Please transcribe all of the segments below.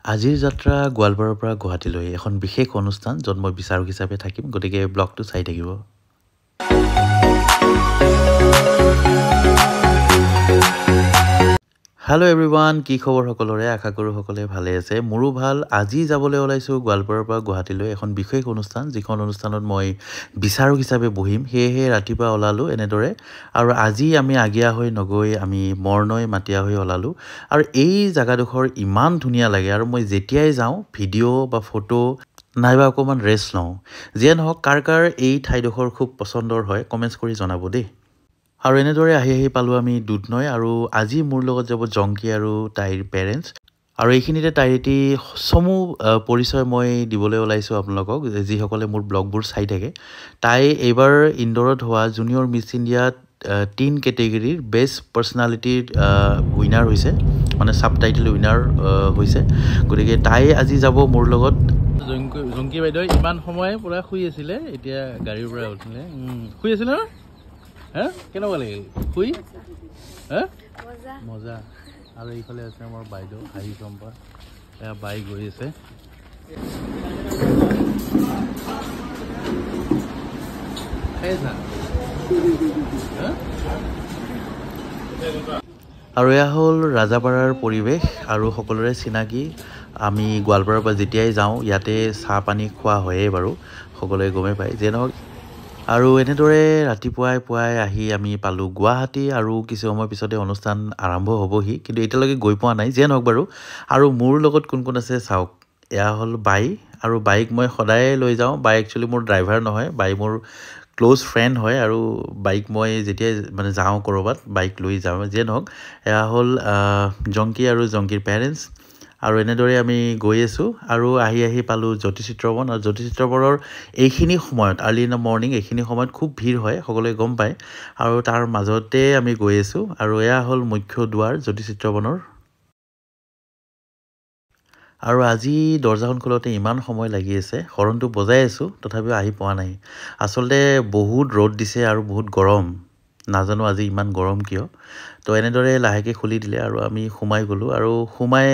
আজিৰ যাত্ৰা গোৱালপাৰাৰ পৰা গুৱাহাটীলৈ এখন বিশেষ অনুষ্ঠান য'ত মই বিচাৰক হিচাপে থাকিম গতিকে ব্লগটো চাই থাকিব হেল্ল' এভৰিৱান কি খবৰ সকলোৰে আশা কৰোঁ সকলোৱে ভালে আছে মোৰো ভাল আজি যাবলৈ ওলাইছোঁ গোৱালপাৰাৰ পৰা গুৱাহাটীলৈ এখন বিশেষ অনুষ্ঠান যিখন অনুষ্ঠানত মই বিচাৰক হিচাপে বহিম সেয়েহে ৰাতিপুৱা ওলালোঁ এনেদৰে আৰু আজি আমি আগিয়া হৈ নগৈ আমি মৰ্ণই মাটিয়া হৈ ওলালোঁ আৰু এই জাগাডোখৰ ইমান ধুনীয়া লাগে আৰু মই যেতিয়াই যাওঁ ভিডিঅ' বা ফটো নাইবা অকণমান ৰেষ্ট লওঁ যিয়ে নহওক কাৰ কাৰ এই ঠাইডোখৰ খুব পচন্দৰ হয় কমেণ্টছ কৰি জনাব দেই আৰু এনেদৰে আহি পালোঁ আমি দুধনৈ আৰু আজি মোৰ লগত যাব জংকি আৰু তাইৰ পেৰেণ্টছ আৰু এইখিনিতে তাইৰ এটি চমু পৰিচয় মই দিবলৈ ওলাইছোঁ আপোনালোকক যিসকলে মোৰ ব্লগবোৰ চাই থাকে তাই এইবাৰ ইন্দোৰত হোৱা জুনিয়ৰ মিছ ইণ্ডিয়াত 3 কেটেগৰীৰ বেষ্ট পাৰ্চনেলিটিৰ উইনাৰ হৈছে মানে সাব টাইটেল উইনাৰ হৈছে গতিকে তাই আজি যাব মোৰ লগত জংকি বাইদেউ ইমান সময় পুৰা শুই আছিলে এতিয়া গাড়ীৰ পৰা উঠিলে শুই আছিলে ন হা কেনেকুৱা লাগিল শুই হা মজা আৰু এইফালে আছে আমাৰ বাইদেউ হাঁহি চম্পা এয়া বাই গৈ আছে আৰু এয়া হ'ল ৰাজাপাৰাৰ পৰিৱেশ আৰু সকলোৰে চিনাকি আমি গোৱালপাৰাৰ পৰা যেতিয়াই যাওঁ ইয়াতে চাহ পানী খোৱা হয়েই বাৰু সকলোৱে গমেই পায় যে নহওক আৰু এনেদৰে ৰাতিপুৱাই আহি আমি পালোঁ গুৱাহাটী আৰু কিছু সময় পিছতে অনুষ্ঠান আৰম্ভ হ'বহি কিন্তু এতিয়ালৈকে গৈ পোৱা নাই যে নহওক বাৰু আৰু মোৰ লগত কোন কোন আছে চাওক এয়া হ'ল বাই আৰু বাইক মই সদায় লৈ যাওঁ বাই একচুৱেলি মোৰ ড্ৰাইভাৰ নহয় বাই মোৰ ক্ল'জ ফ্ৰেণ্ড হয় আৰু বাইক মই যেতিয়াই মানে যাওঁ ক'ৰবাত বাইক লৈ যাওঁ যে নহওক এয়া হ'ল জংকি আৰু জংকিৰ পেৰেণ্টছ আৰু এনেদৰে আমি গৈ আছোঁ আৰু আহি পালোঁ জ্যোতিচিত্ৰবন আৰু জ্যোতিচিত্ৰবনৰ এইখিনি সময়ত আৰ্লি ইন দ্য মৰ্ণিং এইখিনি সময়ত খুব ভিৰ হয় সকলোৱে গম পায় আৰু তাৰ মাজতে আমি গৈ আছোঁ আৰু এয়া হ'ল মুখ্য দুৱাৰ জ্যোতিচিত্ৰবনৰ আৰু আজি দৰ্জাখন খোলোতে ইমান সময় লাগি আছে হৰণটো বজাই আছোঁ তথাপিও আহি পোৱা নাই আচলতে বহুত ৰ'দ দিছে আৰু বহুত গৰম নাজানো আজি ইমান গৰম কিয় তো এনেদৰে লাহেকৈ খুলি দিলে আৰু আমি সোমাই গ'লোঁ আৰু সোমাই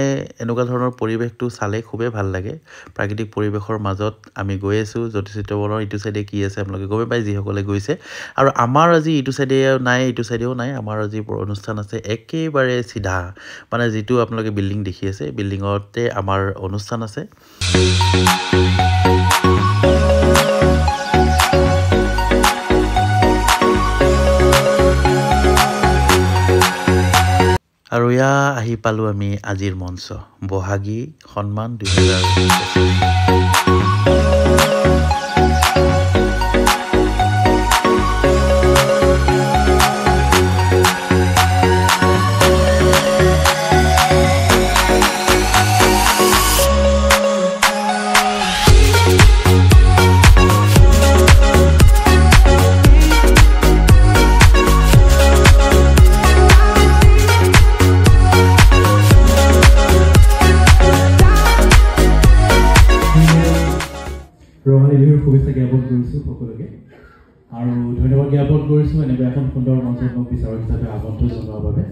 এনেকুৱা ধৰণৰ পৰিৱেশটো চালে খুবেই ভাল লাগে প্ৰাকৃতিক পৰিৱেশৰ মাজত আমি গৈ আছোঁ জ্যোতিচিত্ৰবনৰ ইটো চাইডে কি আছে আপোনালোকে গমেই পায় যিসকলে গৈছে আৰু আমাৰ আজি ইটো চাইডে নাই ইটো চাইডেও নাই আমাৰ আজি অনুষ্ঠান আছে একেবাৰে চিধা মানে যিটো আপোনালোকে বিল্ডিং দেখি আছে বিল্ডিঙতে আমাৰ অনুষ্ঠান আছে আৰু এয়া আহি পালোঁ আমি আজিৰ মঞ্চ বহাগী সন্মান 2025 ৰঙালী বিহুৰ শুভেচ্ছা জ্ঞাপন কৰিছোঁ সকলোকে আৰু ধন্যবাদ জ্ঞাপন কৰিছোঁ এনেকুৱা এখন সুন্দৰ মঞ্চত মোক বিচাৰক হিচাপে আমন্ত্ৰণ জনোৱাৰ বাবে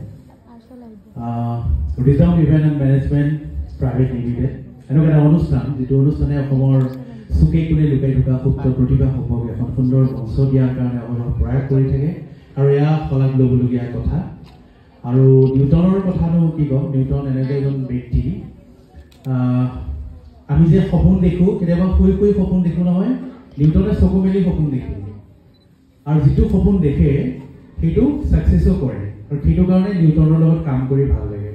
reserve event and management private limited এনেকুৱা এটা অনুষ্ঠান যিটো অনুষ্ঠানে অসমৰ চুকে কোণে লুকাই থকা সুপ্ত প্ৰতিভাসমূহক এখন সুন্দৰ মঞ্চ দিয়াৰ কাৰণে অহৰহ প্ৰয়াস কৰি থাকে আৰু এয়া শলাগ ল'বলগীয়া কথা আৰু নিউটনৰ কথানো কি ক'ম নিউটন এনেকৈ এজন ব্যক্তি আমি যে সপোন দেখোঁ কেতিয়াবা শুই সপোন দেখোঁ নহয় নিউটনে চকু মেলি সপোন দেখে আৰু যিটো সপোন দেখে সেইটো ছাকচেছো কৰে আৰু সেইটো কাৰণে নিউটনৰ লগত কাম কৰি ভাল লাগে